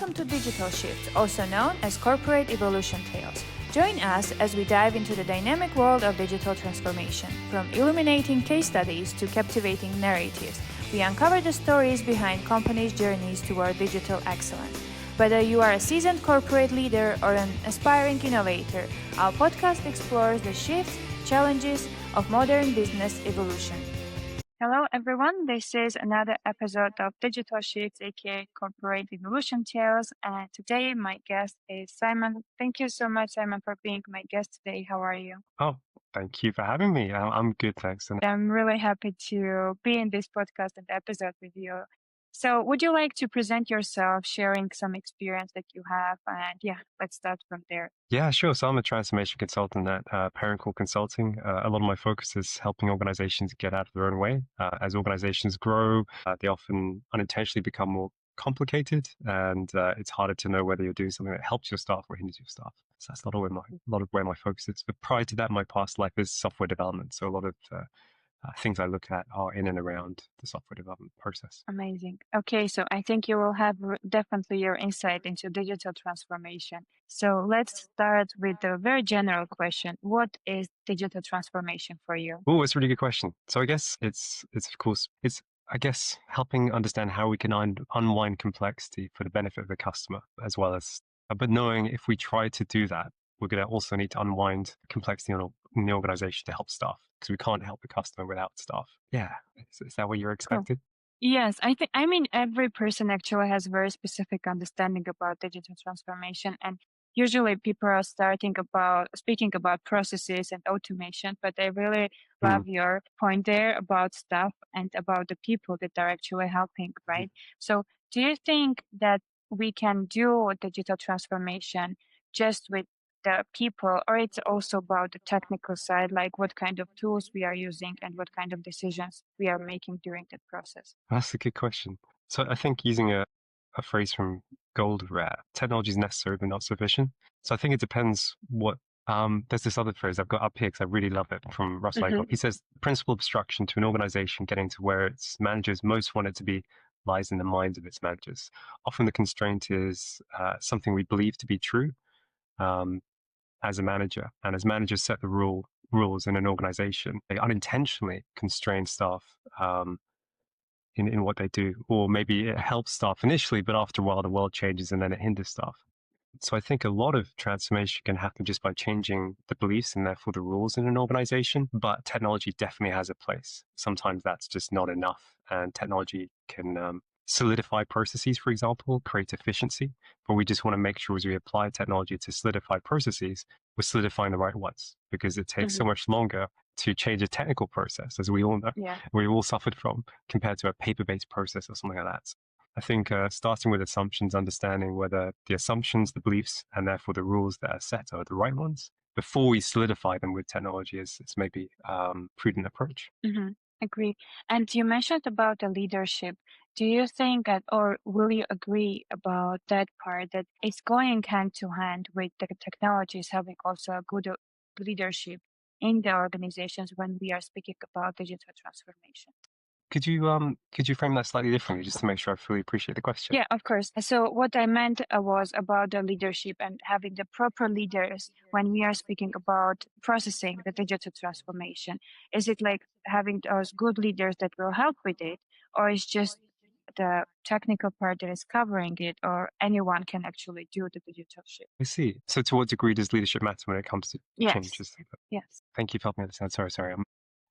welcome to Digital Shift, also known as Corporate Evolution Tales. Join us as we dive into the dynamic world of digital transformation. From illuminating case studies to captivating narratives, we uncover the stories behind companies' journeys toward digital excellence. Whether you are a seasoned corporate leader or an aspiring innovator, our podcast explores the shifts, challenges of modern business evolution. Hello, everyone. This is another episode of Digital Shifts, aka Corporate Evolution Tales. And today, my guest is Simon. Thank you so much, Simon, for being my guest today. How are you? Oh, thank you for having me. I'm good, thanks. And I'm really happy to be in this podcast and episode with you. So, would you like to present yourself, sharing some experience that you have? And yeah, let's start from there. yeah, sure. So I'm a transformation consultant at Parent Consulting. A lot of my focus is helping organizations get out of their own way. As organizations grow, they often unintentionally become more complicated, and it's harder to know whether you're doing something that helps your staff or hinders your staff. So that's a lot of where my focus is. But prior to that, my past life is software development. So a lot of things I look at are in and around the software development process. Amazing. Okay, so I think you will have definitely your insight into digital transformation. So let's start with the very general question. What is digital transformation for you? Oh, it's a really good question. So I guess it's of course it's I guess helping understand how we can unwind complexity for the benefit of the customer as well as, but knowing if we try to do that, we're going to also need to unwind complexity in the organization to help staff because we can't help the customer without staff. Yeah, is that what you're Cool. expecting? Yes, I mean, every person actually has very specific understanding about digital transformation. And usually people are speaking about processes and automation, but I really love your point there about staff and about the people that are actually helping, right? So do you think that we can do digital transformation just with the people, or it's also about the technical side, like what kind of tools we are using and what kind of decisions we are making during that process? That's a good question. So I think using a phrase from Goldrat, technology is necessary but not sufficient. So I think it depends what, there's this other phrase I've got up here because I really love it from Russell Mhm. He says, principal obstruction to an organization getting to where its managers most want it to be lies in the minds of its managers. Often the constraint is something we believe to be true um, as a manager. And as managers set the rules in an organization, they unintentionally constrain staff in what they do, or maybe it helps staff initially, but after a while the world changes and then it hinders staff. So I think a lot of transformation can happen just by changing the beliefs and therefore the rules in an organization, but technology definitely has a place. Sometimes that's just not enough, and technology can solidify processes, for example, create efficiency, but we just want to make sure as we apply technology to solidify processes, we're solidifying the right ones, because it takes so much longer to change a technical process, as we all know, Yeah. we all suffered from, compared to a paper-based process or something like that. I think starting with assumptions, understanding whether the assumptions, the beliefs, and therefore the rules that are set are the right ones before we solidify them with technology is maybe prudent approach. Agree. And you mentioned about the leadership. Do you think that, or will you agree about that part, that it's going hand to hand with the technologies having also a good leadership in the organizations when we are speaking about digital transformation? Could you frame that slightly differently just to make sure I fully appreciate the question? Yeah, of course. So what I meant was about the leadership and having the proper leaders when we are speaking about processing the digital transformation. Is it like having those good leaders that will help with it, or is just the technical part that is covering it, or anyone can actually do the digital shift? I see. So to what degree does leadership matter when it comes to Yes. changes? Yes. Thank you for helping me understand. Sorry.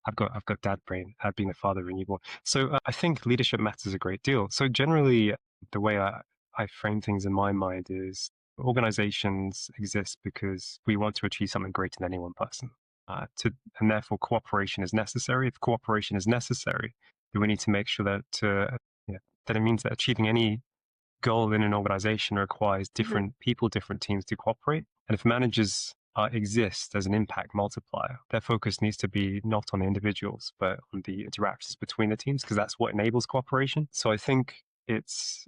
I've got dad brain, being a father of a newborn. So I think leadership matters a great deal. So generally, the way I frame things in my mind is organizations exist because we want to achieve something greater than any one person. And therefore cooperation is necessary. If cooperation is necessary, then we need to make sure that it means that achieving any goal in an organization requires different people, different teams to cooperate. And if managers exist as an impact multiplier, their focus needs to be not on the individuals, but on the interactions between the teams, because that's what enables cooperation. So I think it's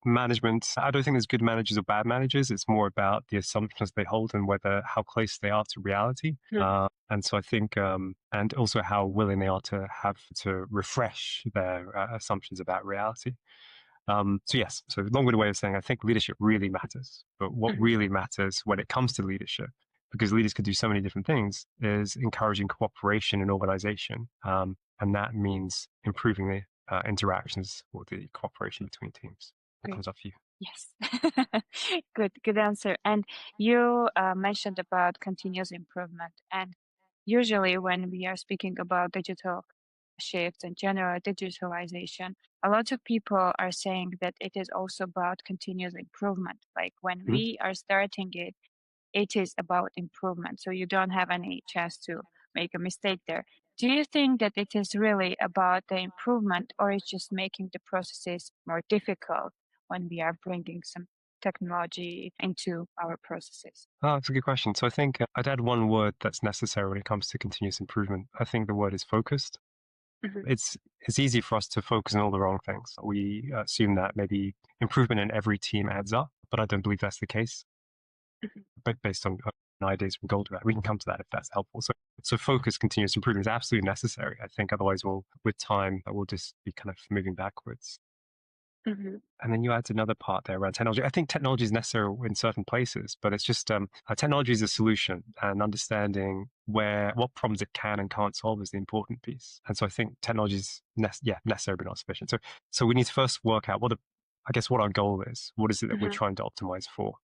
management. I don't think there's good managers or bad managers. It's more about the assumptions they hold and how close they are to reality. And so I think, and also how willing they are to have to refresh their assumptions about reality. So yes, so long-winded way of saying I think leadership really matters. But what Mhm. really matters when it comes to leadership, because leaders could do so many different things, is encouraging cooperation in organization. And that means improving the interactions or the cooperation between teams. That Great. comes up for you. Yes. Good answer. And you mentioned about continuous improvement. And usually when we are speaking about digital shifts and general digitalization, a lot of people are saying that it is also about continuous improvement. Like when Mhm. we are starting it, it is about improvement. So you don't have any chance to make a mistake there. Do you think that it is really about the improvement, or it's just making the processes more difficult when we are bringing some technology into our processes? Oh, that's a good question. So I think I'd add one word that's necessary when it comes to continuous improvement. I think the word is focused. Mhm, It's easy for us to focus on all the wrong things. We assume that maybe improvement in every team adds up, but I don't believe that's the case. mhm, But based on ideas from Gold, we can come to that if that's helpful. So focus, continuous improvement is absolutely necessary. I think otherwise, with time, we'll just be kind of moving backwards. mhm, And then you add another part there around technology. I think technology is necessary in certain places, but it's just technology is a solution, and understanding what problems it can and can't solve is the important piece. And so I think technology is necessary but not sufficient. So we need to first work out what our goal is. What is it that we're mhm, trying to optimize for?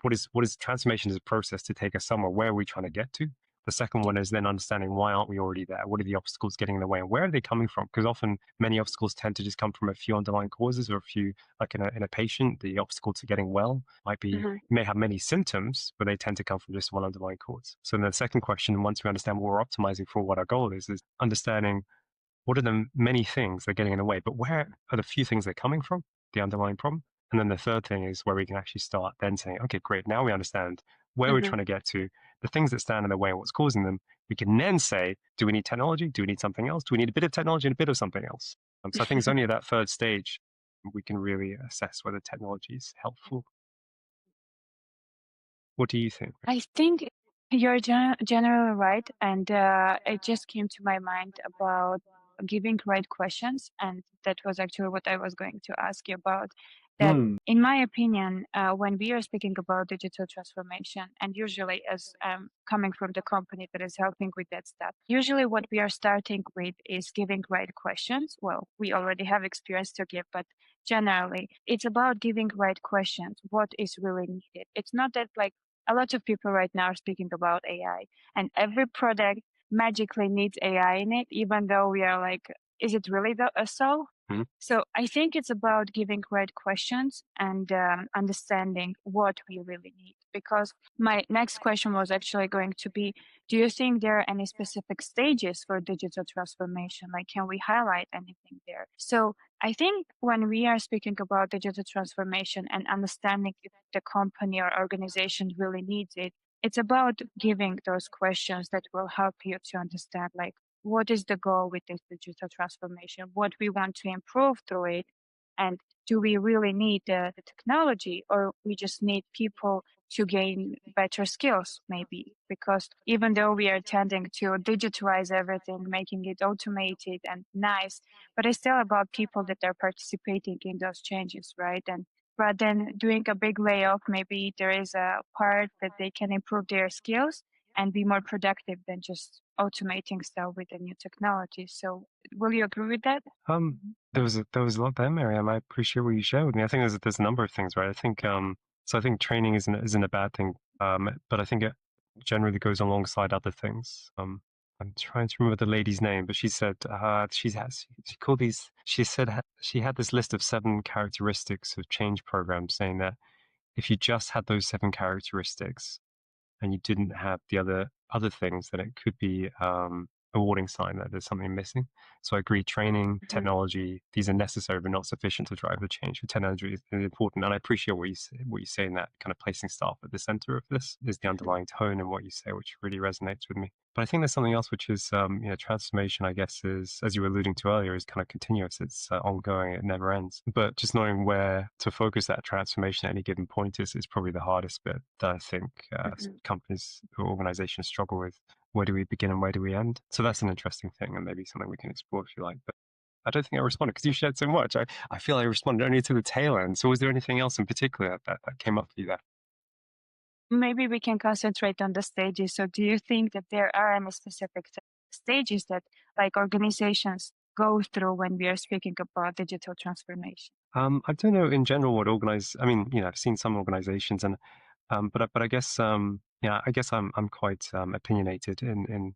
What is transformation as a process to take us somewhere? Where are we trying to get to? The second one is then understanding why aren't we already there? What are the obstacles getting in the way, and where are they coming from? Because often many obstacles tend to just come from a few underlying causes or a few, like in a patient, the obstacle to getting well might be mhm, may have many symptoms, but they tend to come from just one underlying cause. So then the second question, once we understand what we're optimizing for, what our goal is understanding what are the many things that are getting in the way, but where are the few things they're coming from, the underlying problem? And then the third thing is where we can actually start then saying, okay, great, now we understand where we're mhm. trying to get to, the things that stand in the way and what's causing them. We can then say, do we need technology? Do we need something else? Do we need a bit of technology and a bit of something else? So I think it's only at that third stage we can really assess whether technology is helpful. What do you think? I think you're generally right. And it just came to my mind about giving right questions. And that was actually what I was going to ask you about. That, Hmm. in my opinion, when we are speaking about digital transformation, and usually as coming from the company that is helping with that stuff, usually what we are starting with is giving right questions. Well, we already have experience to give, but generally, it's about giving right questions. What is really needed? It's not that like a lot of people right now are speaking about AI, and every product magically needs AI in it, even though we are like, is it really so? Hmm. So I think it's about giving right questions and understanding what we really need. Because my next question was actually going to be, do you think there are any specific stages for digital transformation? Like, can we highlight anything there? So I think when we are speaking about digital transformation and understanding if the company or organization really needs it, it's about giving those questions that will help you to understand, like, what is the goal with this digital transformation, what we want to improve through it, and do we really need the technology, or we just need people to gain better skills, maybe? Because even though we are tending to digitalize everything, making it automated and nice, but it's still about people that are participating in those changes, right? And rather than doing a big layoff, maybe there is a part that they can improve their skills and be more productive than just automating stuff with the new technology. So will you agree with that? There was a lot there, Mariam. I appreciate what you shared with me. I think there's a number of things, right? I think so. I think training isn't a bad thing, but I think it generally goes alongside other things. I'm trying to remember the lady's name, but she said she called these. She said she had this list of 7 characteristics of change programs, saying that if you just had those 7 characteristics, and you didn't have the other things, then it could be a warning sign that there's something missing. So I agree, training, Hmm. technology, these are necessary but not sufficient to drive the change. But technology is important, and I appreciate what you say in that kind of placing staff at the center of this is the underlying tone and what you say, which really resonates with me. But I think there's something else which is, transformation, I guess, is, as you were alluding to earlier, is kind of continuous. It's ongoing. It never ends. But just knowing where to focus that transformation at any given point is probably the hardest bit that I think Hmm. companies or organizations struggle with. Where do we begin and where do we end? So that's an interesting thing and maybe something we can explore if you like. But I don't think I responded because you shared so much. I feel I responded only to the tail end. So was there anything else in particular that came up for you there? Maybe we can concentrate on the stages. So do you think that there are any specific stages that like organizations go through when we are speaking about digital transformation? I don't know in general what I mean, I've seen some organizations and but I guess yeah, I guess I'm quite opinionated in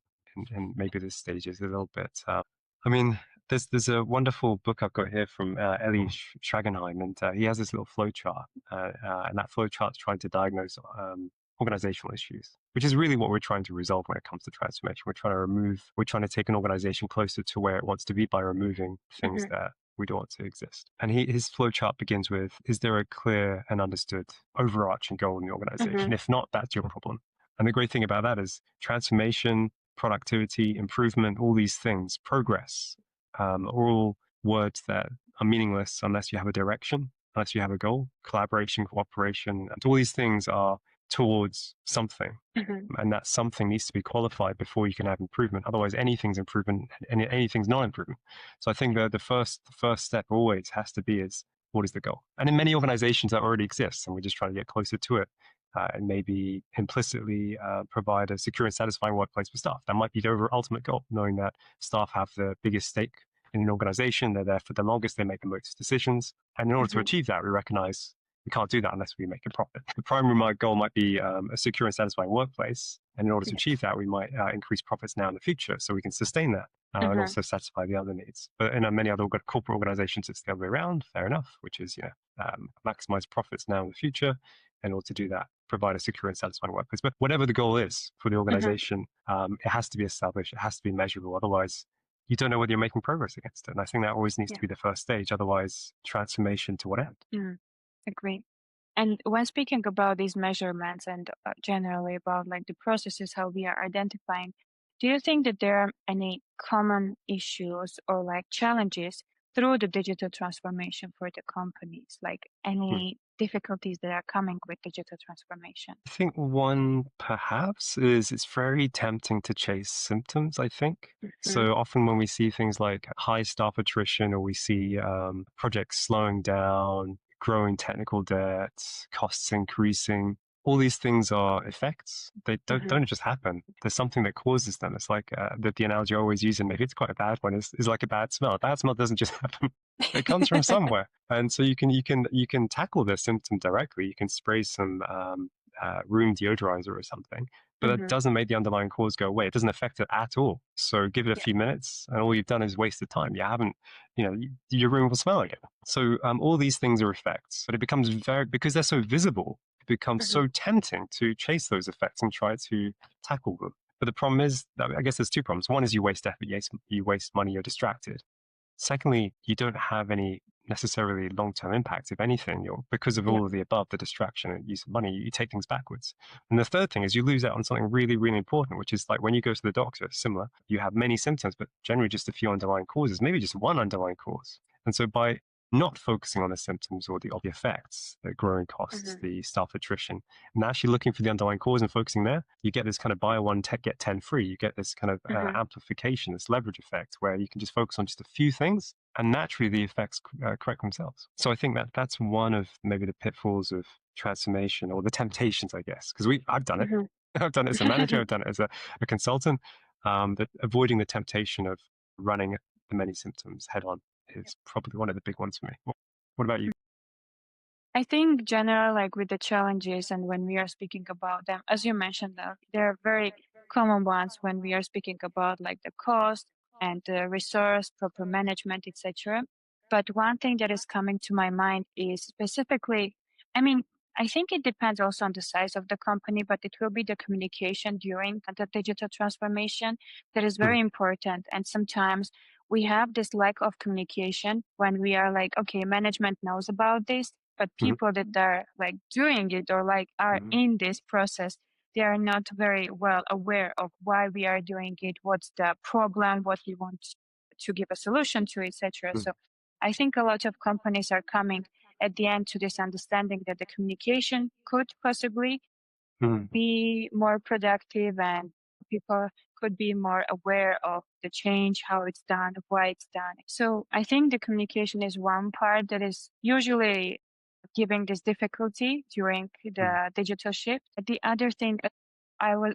maybe the stages a little bit. I mean, there's a wonderful book I've got here from Eli Schragenheim, and he has this little flow chart, and that flow chart's trying to diagnose organizational issues, which is really what we're trying to resolve when it comes to transformation. We're trying to take an organization closer to where it wants to be by removing things that we don't want to exist. And his flow chart begins with, is there a clear and understood overarching goal in the organization? If not, that's your problem. And the great thing about that is transformation, productivity, improvement, all these things, progress, are all words that are meaningless unless you have a direction, unless you have a goal, collaboration, cooperation. And all these things are towards something. And that something needs to be qualified before you can have improvement. Otherwise, anything's improvement and anything's not improvement. So I think that the first step always has to be is, what is the goal? And in many organizations that already exists, and we're just trying to get closer to it, and maybe implicitly provide a secure and satisfying workplace for staff. That might be the ultimate goal, knowing that staff have the biggest stake in an organization. They're there for the longest. They make the most decisions. And in order to achieve that, we recognize we can't do that unless we make a profit. The primary goal might be a secure and satisfying workplace. And in order to achieve that, we might increase profits now in the future so we can sustain that and also satisfy the other needs. But in many other corporate organizations, it's the other way around, fair enough, which is maximize profits now in the future. In order to do that, provide a secure and satisfying workplace. But whatever the goal is for the organization, it has to be established. It has to be measurable. Otherwise, you don't know whether you're making progress against it. And I think that always needs to be the first stage. Otherwise, transformation to what end? Agree. And when speaking about these measurements and generally about like the processes, how we are identifying, do you think that there are any common issues or like challenges through the digital transformation for the companies? Like any difficulties that are coming with digital transformation? I think one perhaps is it's very tempting to chase symptoms, I think. So often when we see things like high staff attrition or we see projects slowing down, growing technical debt, costs increasing, all these things are effects. They don't just happen. There's something that causes them. It's like the analogy I always use, and maybe it's quite a bad one, is like a bad smell. A bad smell doesn't just happen. It comes from somewhere. And so you can tackle the symptom directly. You can spray some room deodorizer or something, but that doesn't make the underlying cause go away. It doesn't affect it at all. So give it a few minutes, and all you've done is wasted time. You haven't, your room will smell again. So all these things are effects, but it becomes because they're so visible, it becomes so tempting to chase those effects and try to tackle them. But the problem is that I guess there's two problems. One is you waste effort, you waste money, you're distracted. Secondly, you don't have any necessarily long-term impact. If anything, because of all of the above, the distraction and use of money, you take things backwards. And the third thing is you lose out on something really, really important, which is like when you go to the doctor, similar, you have many symptoms, but generally just a few underlying causes, maybe just one underlying cause. And so by not focusing on the symptoms or the effects, the growing costs, the staff attrition, and actually looking for the underlying cause and focusing there, you get this kind of buy one, get 10 free. You get this kind of amplification, this leverage effect where you can just focus on just a few things and naturally the effects correct themselves. So I think that's one of maybe the pitfalls of transformation or the temptations, I guess, because I've done it. I've done it as a manager, I've done it as a consultant, that avoiding the temptation of running the many symptoms head on is probably one of the big ones for me. What about you? I think general, like with the challenges and when we are speaking about them, as you mentioned, there are very common ones when we are speaking about like the cost and the resource, proper management, etc. But one thing that is coming to my mind is specifically, I think it depends also on the size of the company, but it will be the communication during the digital transformation that is very important. And sometimes we have this lack of communication when we are like, okay, management knows about this, but people that are like doing it or like are in this process, they are not very well aware of why we are doing it, what's the problem, what we want to give a solution to, etc. So I think a lot of companies are coming at the end to this understanding that the communication could possibly be more productive and people could be more aware of the change, how it's done, why it's done. So I think the communication is one part that is usually giving this difficulty during the digital shift. The other thing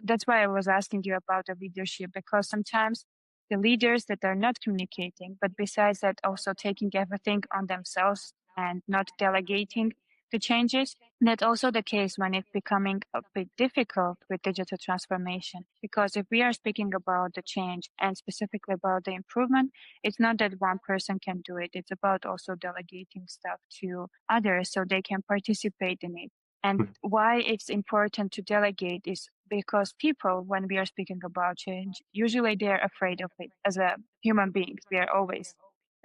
that's why I was asking you about the leadership, because sometimes the leaders that are not communicating, but besides that, also taking everything on themselves and not delegating the changes. That's also the case when it's becoming a bit difficult with digital transformation. Because if we are speaking about the change and specifically about the improvement, it's not that one person can do it. It's about also delegating stuff to others so they can participate in it. And why it's important to delegate is because people, when we are speaking about change, usually they're afraid of it. As a human beings, we are always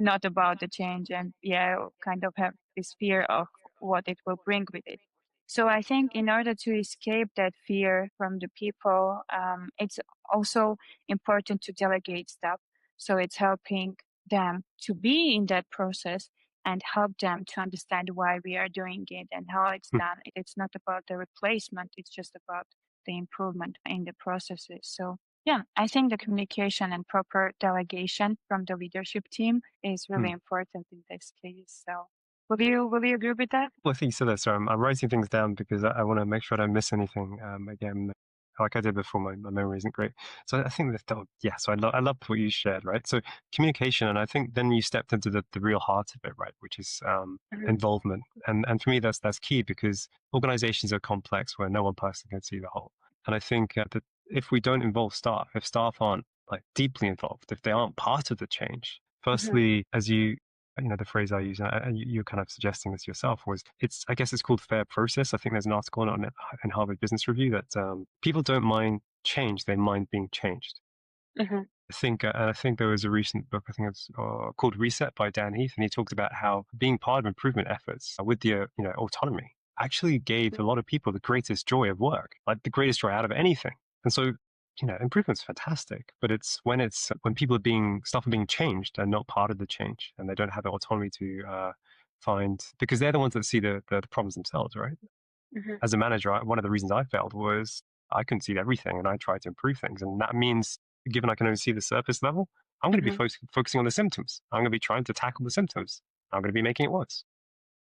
not about the change and kind of have this fear of what it will bring with it. So I think in order to escape that fear from the people, it's also important to delegate stuff. So it's helping them to be in that process and help them to understand why we are doing it and how it's done. It's not about the replacement, it's just about the improvement in the processes. So yeah, I think the communication and proper delegation from the leadership team is really important in this case. So will you agree with that? Well, I think you said that. So I'm writing things down because I want to make sure I don't miss anything. Again, like I did before, my memory isn't great. So I think yeah. So I love what you shared, right? So communication, and I think then you stepped into the real heart of it, right? Which is involvement, and for me that's key because organizations are complex where no one person can see the whole. And I think that if we don't involve staff, if staff aren't like deeply involved, if they aren't part of the change, firstly, as you know, the phrase I use, and you're kind of suggesting this yourself, I guess it's called fair process. I think there's an article on it in Harvard Business Review that people don't mind change, they mind being changed. I think there was a recent book, I think it's called Reset by Dan Heath, and he talks about how being part of improvement efforts with the autonomy actually gave a lot of people the greatest joy of work, like the greatest joy out of anything. And so, improvement's fantastic, but it's when stuff are being changed and not part of the change, and they don't have the autonomy to find, because they're the ones that see the problems themselves, right? As a manager, one of the reasons I failed was I couldn't see everything, and I tried to improve things, and that means, given I can only see the surface level, I'm going to be focusing on the symptoms. I'm going to be trying to tackle the symptoms. I'm going to be making it worse.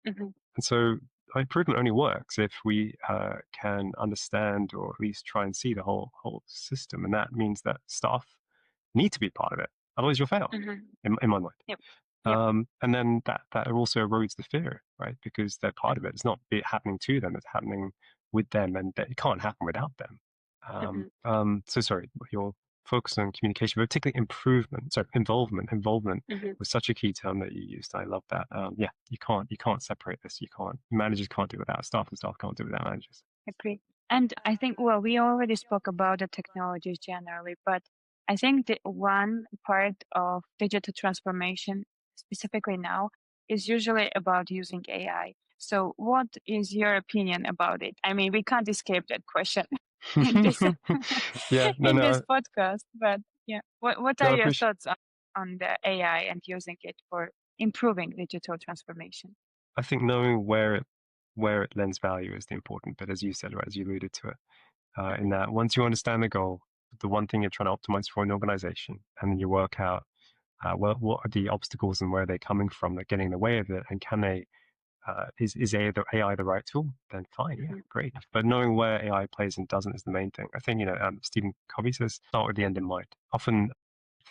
And so improvement only works if we can understand or at least try and see the whole system. And that means that staff need to be part of it. Otherwise you'll fail, in my mind. Yep. And then that also erodes the fear, right? Because they're part of it. It's not happening to them, it's happening with them, and it can't happen without them. So sorry, your focus on communication, but particularly involvement. Involvement was such a key term that you used. I love that. You can't separate this. Managers can't do it without staff, and staff can't do it without managers. Agree. And I think, we already spoke about the technologies generally, but I think the one part of digital transformation, specifically now, is usually about using AI. So what is your opinion about it? I mean, we can't escape that question in this, this podcast, but what are your thoughts on the AI and using it for improving digital transformation? I think knowing where it lends value is the important bit, as you said, right, as you alluded to it, in that once you understand the goal, the one thing you're trying to optimize for an organization, and then you work out what are the obstacles and where are they coming from that getting in the way of it, and can they is AI the right tool? Then fine, yeah, great. But knowing where AI plays and doesn't is the main thing. I think Stephen Covey says start with the end in mind. Often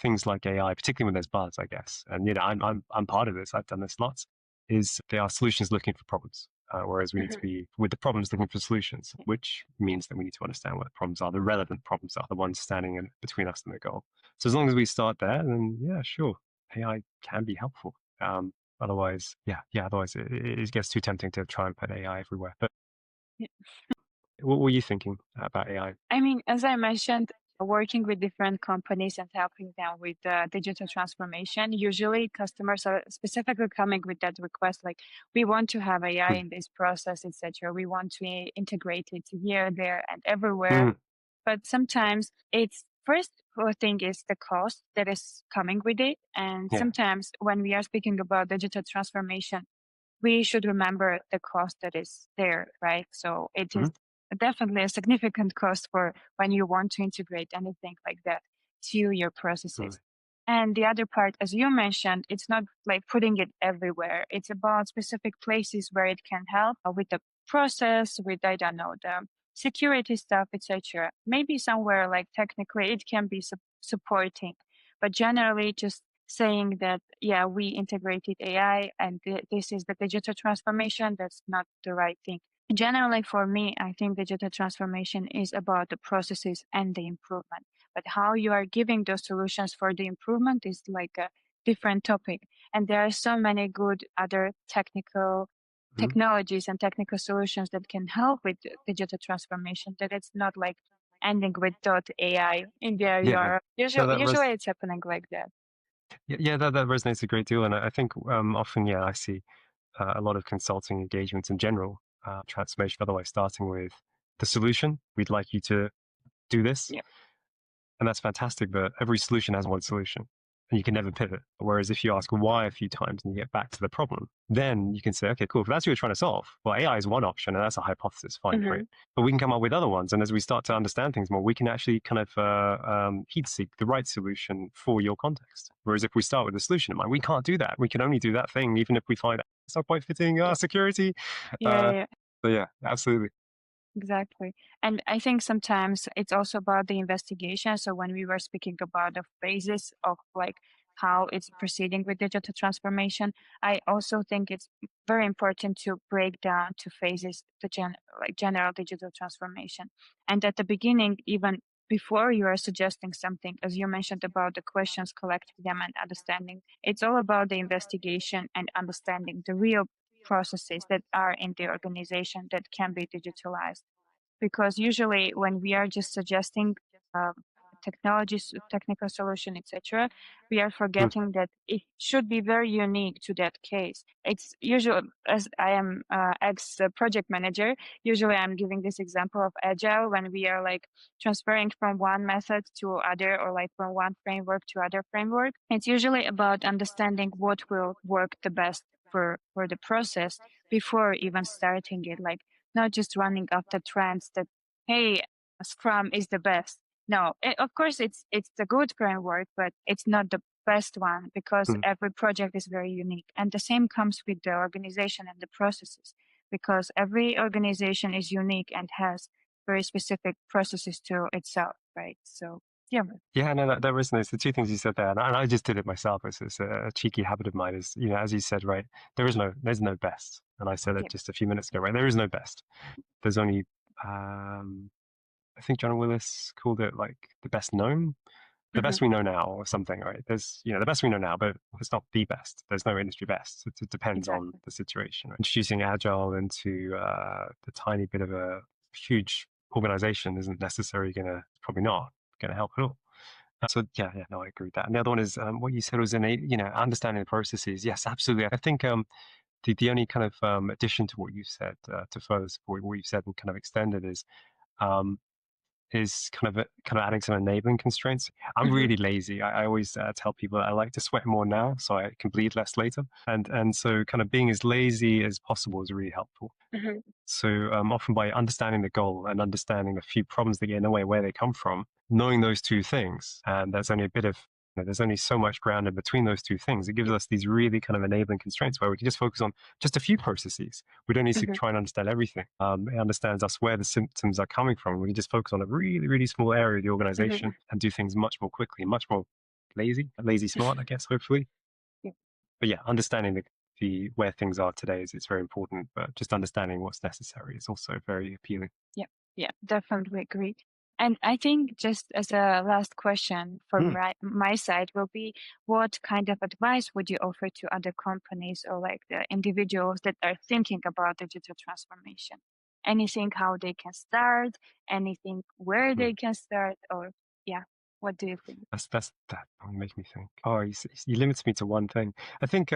things like AI, particularly when there's buzz, I guess, and I'm part of this. I've done this lots. Is they are solutions looking for problems, whereas we need to be with the problems looking for solutions, which means that we need to understand what the problems are. The relevant problems are the ones standing in between us and the goal. So as long as we start there, then yeah, sure, AI can be helpful. Otherwise, otherwise it gets too tempting to try and put AI everywhere. But what were you thinking about AI? I mean, as I mentioned, working with different companies and helping them with digital transformation, usually customers are specifically coming with that request, like, we want to have AI in this process, etc. We want to integrate it here, there, and everywhere. But sometimes it's first thing is the cost that is coming with it. And sometimes when we are speaking about digital transformation, we should remember the cost that is there, right? So it is definitely a significant cost for when you want to integrate anything like that. to your processes. And the other part, as you mentioned, it's not like putting it everywhere. It's about specific places where it can help with the process, with, I don't know, the security stuff, etc. Maybe somewhere like technically it can be supporting, but generally just saying that, yeah, we integrated AI and this is the digital transformation, that's not the right thing. Generally, for me, I think digital transformation is about the processes and the improvement. But how you are giving those solutions for the improvement is like a different topic. And there are so many good other technologies and technical solutions that can help with digital transformation, that it's not like ending with .ai in there. Yeah. Usually it's happening like that. Yeah, that resonates a great deal. And I think often, I see a lot of consulting engagements in general, transformation, otherwise starting with the solution. We'd like you to do this. Yeah. And that's fantastic, but every solution has one solution and you can never pivot. Whereas if you ask why a few times and you get back to the problem, then you can say, okay, cool. If that's what you're trying to solve, well, AI is one option and that's a hypothesis, fine, great. But we can come up with other ones. And as we start to understand things more, we can actually kind of heat seek the right solution for your context. Whereas if we start with the solution in mind, we can't do that. We can only do that thing, even if we find it's not quite fitting our security. Yeah. So yeah, absolutely. Exactly. And I think sometimes it's also about the investigation. So when we were speaking about the phases of like how it's proceeding with digital transformation, I also think it's very important to break down to phases the general digital transformation. And at the beginning, even before you are suggesting something, as you mentioned about the questions, collecting them and understanding, it's all about the investigation and understanding the real processes that are in the organization that can be digitalized. Because usually when we are just suggesting technologies, technical solution, etc., we are forgetting that it should be very unique to that case. It's usually, as I am ex-project manager, usually I'm giving this example of agile when we are like transferring from one method to other, or like from one framework to other framework. It's usually about understanding what will work the best for the process before even starting it, like not just running after trends that, hey, Scrum is the best. No, of course it's the good framework, but it's not the best one, because every project is very unique. And the same comes with the organization and the processes, because every organization is unique and has very specific processes to itself, right? So yeah, no, that resonates. The two things you said there, and I just did it myself. It's a cheeky habit of mine. Is, as you said, right? There's no best, and I said it just a few minutes ago, right? There is no best. There's only, I think John Willis called it like the best known, the best we know now, or something, right? There's, the best we know now, but it's not the best. There's no industry best. It depends on the situation. Right? Introducing agile into the tiny bit of a huge organization isn't necessarily probably not going to help at all. So yeah, no, I agree with that. And the other one is what you said was understanding the processes. Yes, absolutely. I think the only kind of addition to what you said to further support what you've said and kind of extend it is kind of adding some enabling constraints. I'm really lazy. I always tell people I like to sweat more now so I can bleed less later. And so kind of being as lazy as possible is really helpful. So often by understanding the goal and understanding a few problems that get in the way, where they come from, knowing those two things, and there's only there's only so much ground in between those two things. It gives us these really kind of enabling constraints where we can just focus on just a few processes. We don't need to try and understand everything. It understands us where the symptoms are coming from. We can just focus on a really, really small area of the organization and do things much more quickly, much more lazy smart, I guess, hopefully. But yeah, understanding where things are today it's very important, but just understanding what's necessary is also very appealing. Yeah, definitely agree. And I think just as a last question from my side will be, what kind of advice would you offer to other companies or like the individuals that are thinking about digital transformation? Anything how they can start, anything where they can start, or what do you think? That make me think. Oh, you limit me to one thing. I think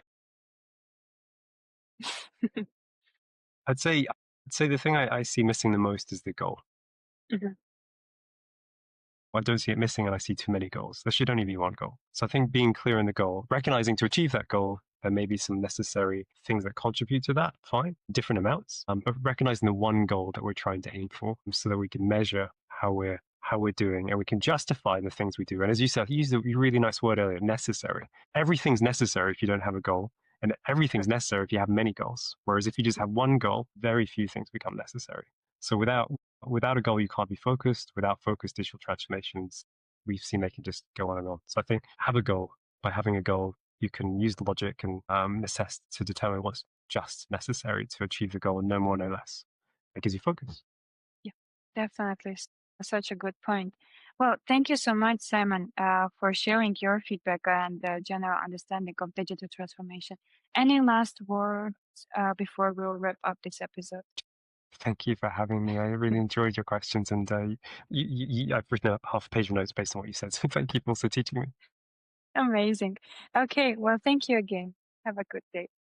I'd say the thing I see missing the most is the goal. I don't see it missing, and I see too many goals. There should only be one goal. So I think being clear in the goal, recognizing to achieve that goal, there may be some necessary things that contribute to that, fine, different amounts, but recognizing the one goal that we're trying to aim for so that we can measure how we're how we're doing, and we can justify the things we do. And as you said, you used a really nice word earlier, necessary. Everything's necessary if you don't have a goal, and everything's necessary if you have many goals. Whereas if you just have one goal, very few things become necessary. So without a goal, you can't be focused. Without focused digital transformations, we've seen they can just go on and on. So I think have a goal. By having a goal, you can use the logic and assess to determine what's just necessary to achieve the goal, and no more, no less. It gives you focus. Yeah, definitely. Such a good point. Well, thank you so much, Simon, for sharing your feedback and general understanding of digital transformation. Any last words before we'll wrap up this episode? Thank you for having me. I really enjoyed your questions, and I've written a half page of notes based on what you said. So thank you for also teaching me. Amazing. Okay, well, thank you again. Have a good day.